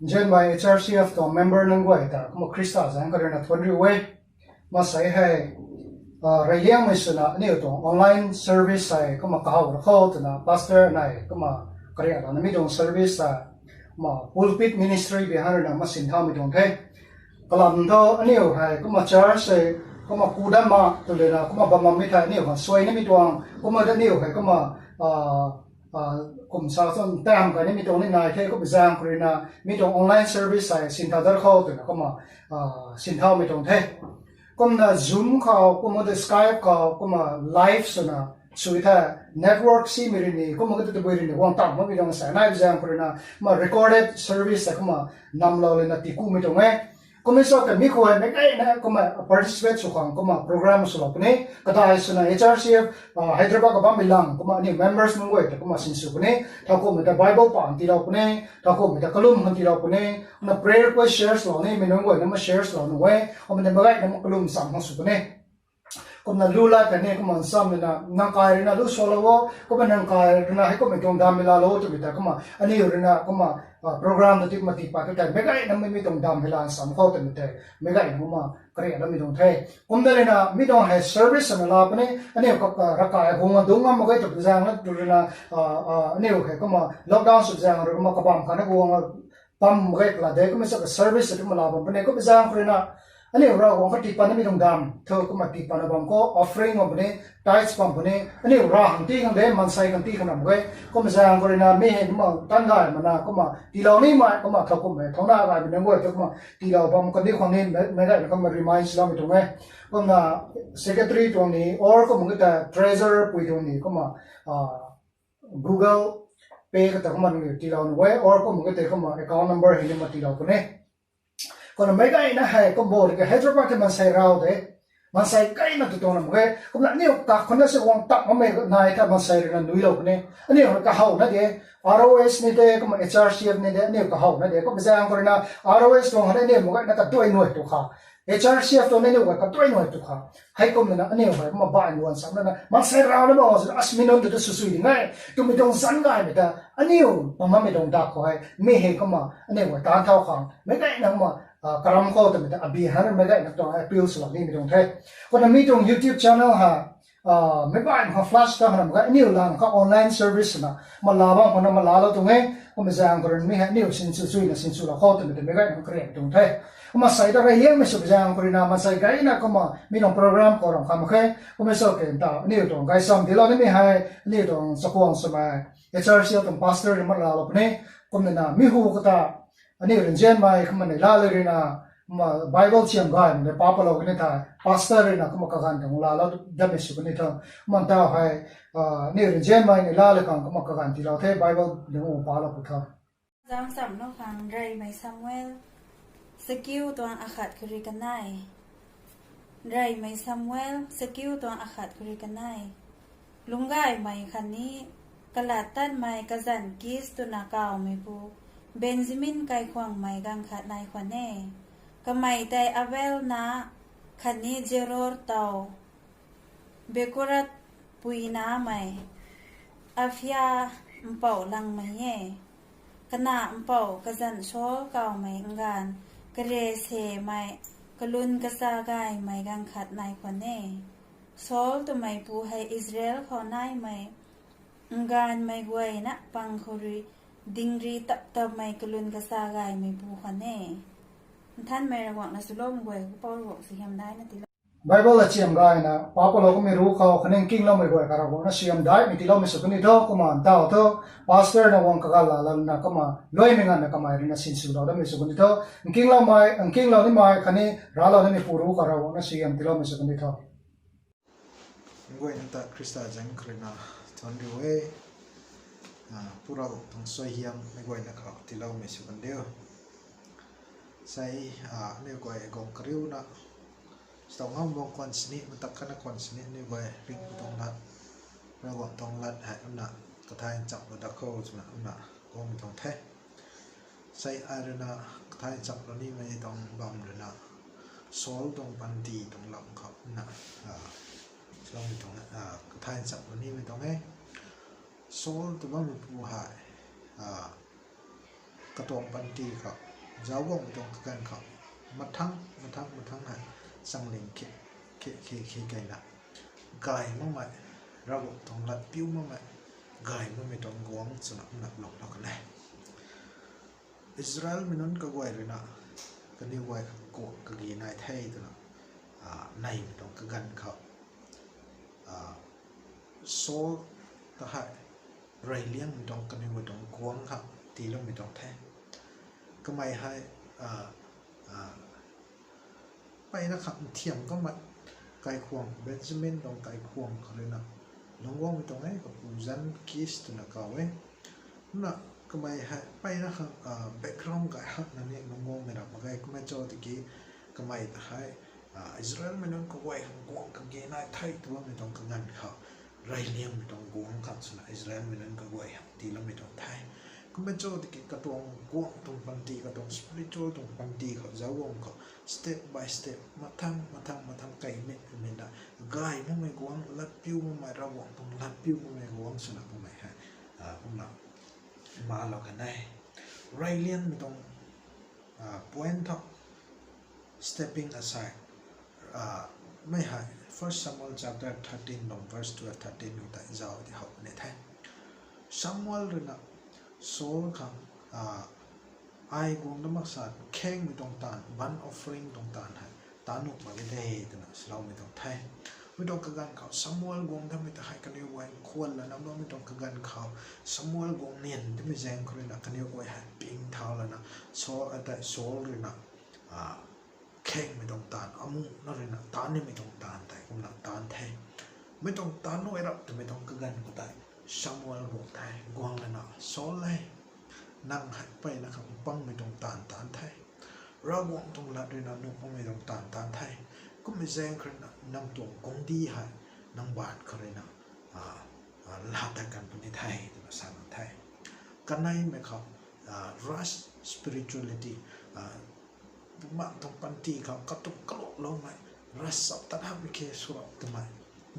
เจนไป HRCF ตัว member นั่งไว้แต่ก็มาคริสต์จังก็เรื่องทวนริเวมาใส่ให้รายเลี้ยงไม่สุนะนี่ตัว online service ใส่ก็มาเข้าเข้าตัวนะ pastor ไหนก็มาก็เรียกว่าไม่ตรง service มา pulpit ministry ไปหาเรื่องมาสินค้าไม่ตรงเท่กลับตัวอันนี้ให้ก็มา church ใส่ก็มาคูดันมาตัวเลยนะก็มาบำบัดไม่ได้นี่ว่าสวยนี่ไม่ตรงก็มาได้นี่ให้ก็มากลุ่มชาวส่วนแต่งกันนี่มีตรงนี้นายเท่ก็ไปจ้างคนนะมีตรงออนไลน์เซอร์วิสใส่สินค้าเดินเข้าตัวนะก็มาสินค้าไม่ตรงเท่ก็มา Zoom เขาก็มา Skype เขาก็มา Live ส่วนนะช่วยท่า Network ซีมีรินีก็มาก็ตัวบริณีวางตั้งมามีตรงสายนายไปจ้างคนนะมา Recorded Service ก็มานำเราเลยนะติดกู้ไม่ตรงไหมก็ไม่ชอบแต่มีคนไม่ใกล้นะก็มา participate สุขังก็มา program สุดแล้วนี่ก็ได้ส่วนนะ HRCF ไฮดรบากับบ้านมิลังก็มาเนี่ย members มึงเว้ยแต่ก็มาสินสุขนี่ถ้าก็มีแต่ Bible ป่านที่เราคนนี้ถ้าก็มีแต่กลุ่มคนที่เราคนนี้นะ prayer request shares เหล่านี้ไม่น้องเว้ยนั่นมา shares เหล่านี้เว้ยเอามันจะมาไล่นั่นมากลุ่มสามของสุขนี่ก็มันรู้ละแต่เนี่ยก็มันซ้ำเลยนะนังกายนะรู้โซโล่ก็เป็นนังกายนะให้ก็ไม่ตรงดามเวลาโลตัวแต่ก็มาอันนี้อยู่นะก็มาโปรแกรมตัวที่มาติดปากแต่ไม่ได้นั่นไม่ตรงดามเวลาสามข้อตัวแต่ไม่ได้ก็มาเกลียดแล้วไม่ตรงเท่ผมได้เลยนะไม่ต้องให้ service นะลาปนี่อันนี้ก็รักษาหัวดวงมันก็จะเป็นอย่างนั้นดูนะอันนี้ก็มา lockdown สุดอย่างหรือมากับปั๊มกันนะหัวปั๊มก็ละเด็กก็ไม่ใช่ service ที่มาลาปนี่ก็เป็นอย่างนั้นนะอันนี้เราของเขาติดปันไม่ต้องดำเธอก็มาติดปันบางก็ offering ของมันนี่ tithes ของมันนี่อันนี้เราหันตีกันเดิมมันใส่กันตีกันนั่นเลยก็มาแสดงกันนะไม่เห็นมันตั้งได้มันนะก็มาตีเรานี่มาก็มาเขาก็มาท้องหน้ากันเป็นยังไงก็มาตีเราบางคนที่คนนี้ไม่ได้ก็มา remind เราไม่ตรงไหมก็มา secretary ตรงนี้ or ก็มันก็จะ treasurer ปุยตรงนี้ก็มาGoogle Pay ก็แต่ก็มาตีเราหน่วย or ก็มันก็จะก็มา account number เห็นมาตีเราคนนี้ก็ไม่ได้นะให้ก็บอกเลยให้ทุกคนที่มันใส่เราเด้มันใส่ใกล้นะตัวนั้นมั้งก็นั่นนี่ตักคนนั้นสิวางตักมันไม่นายถ้ามันใส่เรื่องนุ้ยเราเนี่ยอันนี้ก็เขานะเด้ ROS นี่เด้ก็มา HRCF นี่เด้นี่ก็เขานะเด้ก็ไม่ใช่อังกฤษนะ ROS ตรงนั้นเนี่ยมันก็น่าจะตัวหน่วยตัวเขา HRCF ตรงนี้เนี่ยก็ตัวหน่วยตัวเขาให้ก็มันนะอันนี้ก็มาบ้านวันสักนั้นนะมันใส่เราแล้วบอกว่าอัศมินนตัวสุดๆง่ายตัวไม่ต้องสั่งง่ายไม่ได้อันนี้มันไม่ต้องดักเขาให้ไม่เห็นก็มาอันนี้ก็การเท่าขังไม่ได้นะมาการมข้อแต่ไม่ได้อภิหารไม่ได้นักตัว appeals หลังนี้ไม่ต้องเท่คนนั้นมีตรง YouTube channel ฮะไม่ว่าเขา flash ตั้งนะมันก็นี่หลังเขา online service นะมาลาบ้างคนนั้นมาลาแล้วตรงนี้ก็ไม่ใช่อังกฤษไม่ให้นี่สินสุดๆนะสินสุดละข้อแต่ไม่ได้นักเรียนตรงเท่ก็มาใส่ตัวเรียนไม่ใช่ไม่ใช่อังกฤษนะมาใส่ไกด์นะก็มามีตรงโปรแกรมก็ตรงคำแค่ก็ไม่ใช่เก่งต่อนี่ตรงไกด์ซ้ำที่เราไม่ให้นี่ตรงสักวันสมัย HRC ตรง pastor มาลาแล้วเนี่ยก็ไม่น่ามีหูก็ตาอันนี้เรื่องเจนไม่คือมันในลาเลยนะมา Bible เชื่อมกันในป้าปลอกนี่ท่า pastor เลยนะก็มากันของลาแล้วดับเบิลสุกนี่ท่ามันท่าให้นี่เรื่องเจนไม่ในลาเลยกันก็มากันที่เราเท Bible เรื่องป้าเราพุทธะจำสำนกฟังไรไม่ซัมเวลสกิลตัวอาขัดคือริกันไนไรไม่ซัมเวลสกิลตัวอาขัดคือริกันไนลุงง่ายไม่คันนี้กลาดตันไม่กระจันกิสตัวนาเก่าไม่ปูเบนซิมินไกควงไม่กังขัดนายควันเน่ก็ไม่แต่อเวลนะคันนี้เจโรร์เตาเบกุรัตปุยน้าไม่อาฟยาเป่าลังไม่เย่ขณะเป่ากระจันโชเก่าไม่งานกระเรเสไม่กลุนกระซากายไม่กังขัดนายควันเน่โซลตัวไม่ปูให้อิสราเอลเขานายไม่งานไม่กวยนะปังคุรีดิงรีตับไม่กลุนกระซากายไม่ปูควันเน่ท่านไม่ระวังนะสุโลมกวยก็ปอระวังสิทำได้นะติล Bible เชื่อมกันนะป้าปลอกก็ไม่รู้เขาคะแนนกิ้งเราไม่กวยการว่านะเชื่อมได้ไม่ที่เราไม่สุขนี่เท่าก็มาเท่าเท่า pastor นะวังกัลลาแล้วนะก็มาลอยไม่งานนะก็มาเรื่องสินสุดเราได้ไม่สุขนี่เท่ากิ้งเราไม่กิ้งเรานี่ไม่คะแนนเราเราได้ไม่ผู้รู้การว่านะเชื่อมที่เราไม่สุขนี่เท่างวยนั่นแต่คริสต์จังครินาทอนดูเอ้พวกเราต้องสวยเฮียมไม่กวยนะครับที่เราไม่สุขเดียวใส่เนี่ยกวยกองกริ้วนะสองห้องวงควันสนิมันตักกันควันสนิเนี่ยกวยริงตรงนั้นระหว่างตรงลัดหายอันน่ะกระทายจับระดับเข้าจุดอันน่ะกองตรงแท้ใส่ไอรนะกระทายจับแล้วนี่ไม่ต้องบำเลยนะโซลตรงปันดีตรงหลังเขาน่ะลองตรงนั้นกระทายจับแล้วนี่ไม่ต้องให้โซลตัวมันผู้หายกระตวงปันดีครับ giáo gong mi tong gan khao mặt thăng hai sang linh khi cái là gai mà mày ra bộ tong lật piu mà mày gai mà mi tong guang cho nó lọc cái này Israel mình nói cái quay rồi nè cái điều quay của cái gì này thay từ nó này mi tong cái gan khao số ta hai rầy liang mi tong cái điều tong guang khao thì lo mi tong thay cái mày haiไปนะครับเทียมก็มาไก่ควงเบนจามินตรงไก่ควงเขาเลยนะน้องว่างไปตรงไหนกับอูซันคิสตัวนักเอาไว้น่ะก็ไม่ให้ไปนะครับแบ็กกราวด์ไก่ฮักนั่นเองน้องว่างไม่รับมาไก่ก็ไม่เจอตะกี้ก็ไม่ให้อิสราเอลไม่น้องก็ไว้ของกวางกับเกน่าไทยตัวไม่ต้องกับงานเขาไรเลี้ยงไม่ต้องกวางครับส่วนอิสราเอลไม่น้องก็ไว้ทีละไม่ต้องไทยก็ไม่เจอตะกี้ก็ต้องกวางตรงปันตีก็ต้องสปิริตชัลตรงปันตีเขาจะว่างเขา step by step มาทำไก่เม็ดไม่ได้กายมันไม่กวางลัดปิ้วมันไม่ระวังตรงลัดปิ้วมันไม่กวางส่วนผมไม่ให้ผมน่ะมาเรากันได้ไรเลี้ยงไม่ต้องpoint top stepping aside ไม่ให้ first Samuel chapter 13 ลง verse 12 13อยู่แต่เจ้าที่เขาในแท้ Samuel เรื่องน่ะโซลครับไอ้กวงน้ำมักสัตว์แข้งไม่ต้องตานบันออฟฟริงต้องตานให้ตานุกมาไม่ได้แต่นะเราไม่ต้องไทยไม่ต้องกระกันเขาสมัวกวงทำไมต้องให้กันเรียกว่าควรแล้วน้ำร้อนไม่ต้องกระกันเขาสมัวกวงเนียนที่ไม่แจ้งคนนะกันเรียกว่าให้ปิงเท้าแล้วนะโซอะไรโซลเลยนะแข้งไม่ต้องตานอามุนั่นเลยนะตานนี่ไม่ต้องตานแต่คนละตานไทยไม่ต้องตานน้อยรับแต่ไม่ต้องกระกันก็ได้สมัวกวงไทยกวงแล้วนะโซลเลยนั่งหันไปนะครับปังไม่ต้องตานไทยเราวงตรงละด้วยนะนุ่งปังไม่ต้องตานไทยก็ไม่แจ้งใครนะนั่งตรงกงดีหายนั่งบาดใครนะลาตกันเป็นไทยตัวภาษาไทยกันไหนไหมครับrush spirituality มาตรงปันตีเขากระตุกกระโหลกลงไหม rush สับตัดหักไม่เคยสุรทำไม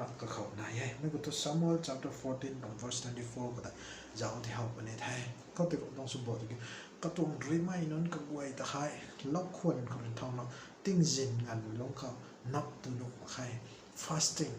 นักก็เขาไหนไงไม่ก็ตัว Samuel chapter 14 verse 24ก็ได้จะเอาที่เขาเป็นไทยก็ติดต้องสมบูรณ์ที่ก็ต้องริไม่นั้นก็ไว้แต่ใครล็อกควรคนทองเราติ้งจินกันลงเขานับตัวนุ่มใคร fasting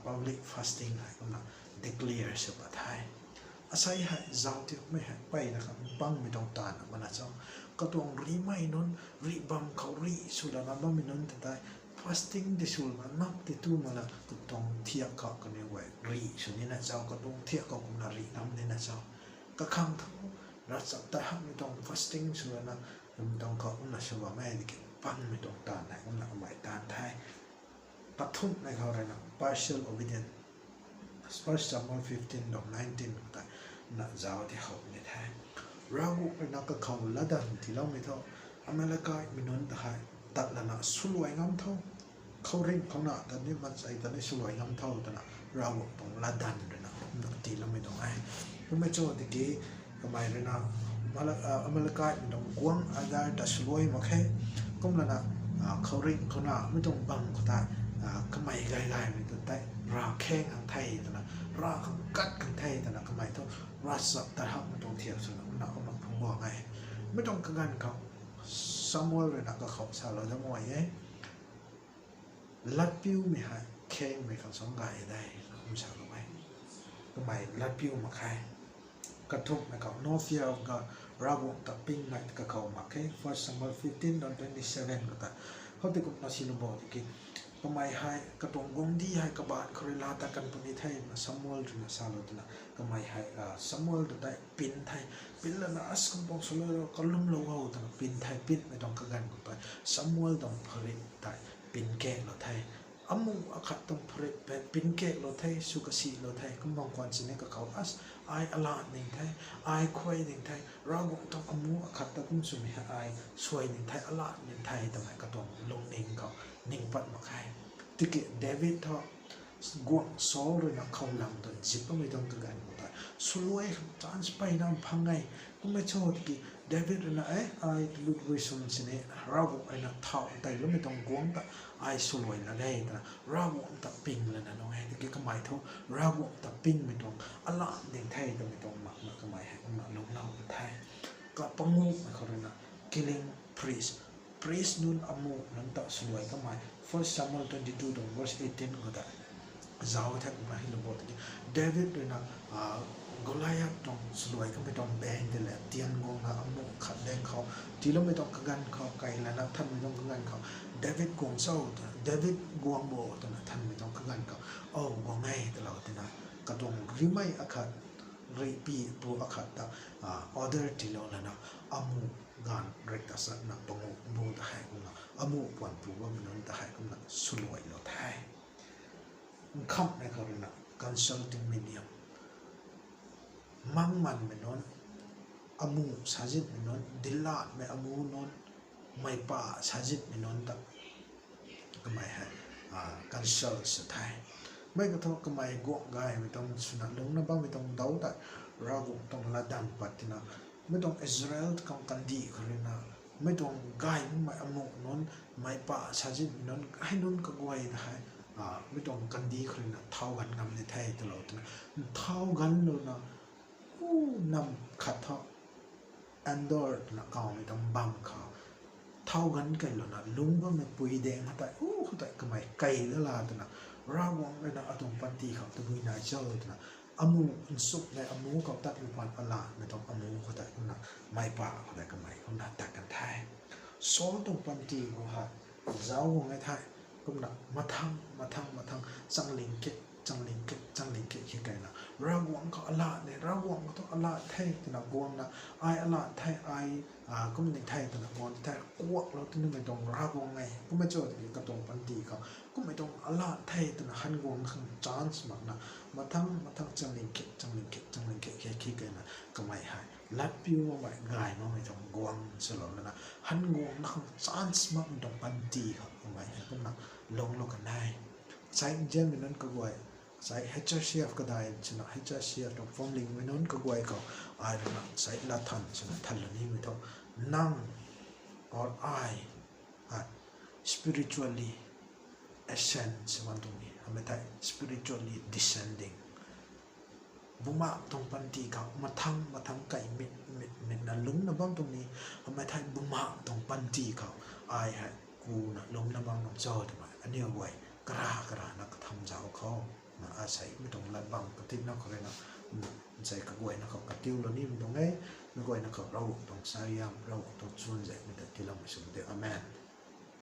public fasting อะไรก็นะ declare สุภาไทยอาศัยให้เจ้าที่ไม่ให้ไปนะครับปังไม่ต้องตานมันอาจจะก็ต้องริไม่นั้นริบังเขาริสุดานับไม่นั้นแต่ได้ fasting ที่สุดมันนับที่ตู้มาละก็ต้องเทียบเขากันในวัยริส่วนนี้นะเจ้าก็ต้องเทียบกับคนริน้ำนี่นะเจ้าก็ข้างทั้งรัศดาไม่ต้อง fasting ส่วนนั้นไม่ต้องเขาอุณหภูมิไม่ได้ปังไม่ต้องตานไหนอุณหภูมิตานไทยปัทุมในเขาอะไรนะ partial obedience First Samuel 15 19ก็ได้นะเจ้าที่เขาในไทยเราเป็นนักเขาละดันที่เราไม่เท่าอเมริกาไม่นนไทยตัดละนะสุลวยงามเท่าเขาเร่งเขาหน้าแต่นี่มันใส่แต่นี่สุลวยงามเท่าแต่นะเราต้องละดันเลยนะตีเราไม่ต้องไอ้ไม่โจทย์ที่ก็ไม่เลยนะอเมริกาไม่ต้องกวางอะไรแต่สุลวยมาแค่ก็มันนะเขาเร่งเขาหน้าไม่ต้องบังก็ได้ก็ไม่ไกลๆไม่ต้องแต่ราแข้งอันไทยแต่นะรากัดกันไทยแต่นะก็ไม่ต้องรัศแต่ถ้าไม่ต้องเทียบส่วนนั้นนะก็มันผมบอกไงไม่ต้องกันเขาSamuel เลยนะก็เขาสาวเราจะมวยไงลัดปิ้วไม่หายแข้งไม่เขาสองไก่ได้ผมสาวเราไว้ก็ไม่ลัดปิ้วมาใครกระทุกไม่เขา no fear of God เราบุกตัดปิ้งไม่ก็เขามาแค่ First Samuel 15:27ก็แต่เขาติดกับนาชิลบอกที่ก็ไม่ให้กระตงกงดีให้กระบาดคริลาตะกันปนิไทยมา Samuel หรือมาซาโลตนะก็ไม่ให้Samuel ได้ปินไทยปินแล้วนะอัสกุมต้องสโลเราก็ลุ่มเราเอาแต่ปินไทยปินไม่ต้องกระกันกันไป Samuel ต้องผลิตไทยปินแก่เราไทยอามุอาคัดต้องผลิตเป็นปินแก่เราไทยสุกสีเราไทยก็มองความสิ่งนี้ก็เขาอัสไออลาหนึ่งไทยไอควายหนึ่งไทยเราต้องอามุอาคัดต้องสุ่มให้ไอสวยหนึ่งไทยอลาหนึ่งไทยแต่ไม่ก็ต้องลงหนึ่งเขาหนึ่งปัดมาใครที่เกิดเดวิดทอกวงโซลเลยนะเขาลำตัวจิบก็ไม่ต้องกระกันก็ได้สุรวยจานสไปน้ำพังไงก็ไม่ชอบที่เดวิดนะไอลุดวิสุนสิเนี่ยเราไอ้นะเท่าแต่แล้วไม่ต้องกวงแต่ไอสุรวยนะได้แต่เราแต่ปิงเลยนะน้องไอ้ที่ก็ไม่เท่าเราแต่ปิงไม่ต้องอะไรเด็กไทยแต่ไม่ต้องหมักก็ไม่ให้หมักลงเราไทยก็ปังงูเขาเลยนะ killing priest nun amu nan ta sulwai ka mai 1 Samuel 22 dong verse 18 ko da zau thak ma hi lo bot David na Goliath dong sulwai ka me dong bang de la tian ngong na amu khat deng khao ti lo me dong ka gan khao kai la na than me dong ka gan khao David gong sau David guang bo ta na than me dong ka gan khao oh gong ngai ta lo ta na ka dong rimai akhat rei pi pu akhat ta order ti lo la na amu gan rekta sa na pangu bu ta hai ku na amu pon pu ba min ta hai ku na sulwai lo thai kham na ka na consulting medium mang man menon amu sajit menon dilat me amu non mai pa sajit menon ta kamai hai consult sa thai mai ka thok kamai go gai me tong suna long na bang me tong dau ta ra go tong la dan patina me tong Israel kang kandi kharina me tong gai mai amu non mai pa sajit menon hai non ka goi da hai me tong kandi kharina thau gan ngam ne thai ta lo ta thau gan lo na nam khát thọ andor na cao mi tam bam khao thao gan kai lo na lung ba me pui deng hatai hatai kamai kai la la ta na ra wong na atom panti khao tu bui na chal ta na amu sup na amu ka tat mi pan ala me tong amu hatai na mai pa hatai kamai ko na ta kan thai so tong panti ko ha zau ngai thai kum na mathang sang ling ke khi kai na ra guang ka ala ne ra guang to ala thai na guang na ai ala thai ai kum ni thai na gon thai kuak lo tu me dong ra guang ngai kum me cho ti ka tong pan ti ka kum me dong ala thai na han guang khang chance mak na mathang chang ling ke khi kai na kamai hai lat piu ma mai gai ma me dong guang selo na han guang na khang chance mak dong pan ti ka kamai hai kum na long lo ka nai sai jem me non ka guai sai HRCF ka dai china HRCF dong form link me non ka guai ka ai na sai la than china than la ni me to nang or I spiritually ascend sewan tung ni ame tai spiritually descending buma tong panti ka mathang kai mit na lung na bang tung ni ame tai buma tong panti ka ai ha ku na lung na bang nong chaw ta ani guai kara na ka tham jaw kho na asai mi tong la bang ka tin na khore na sai ka guai na ka tiu lo ni mi tong ngai mi guai na ka rau tong sa yam rau tong chun zai mi ta tilam sum de amen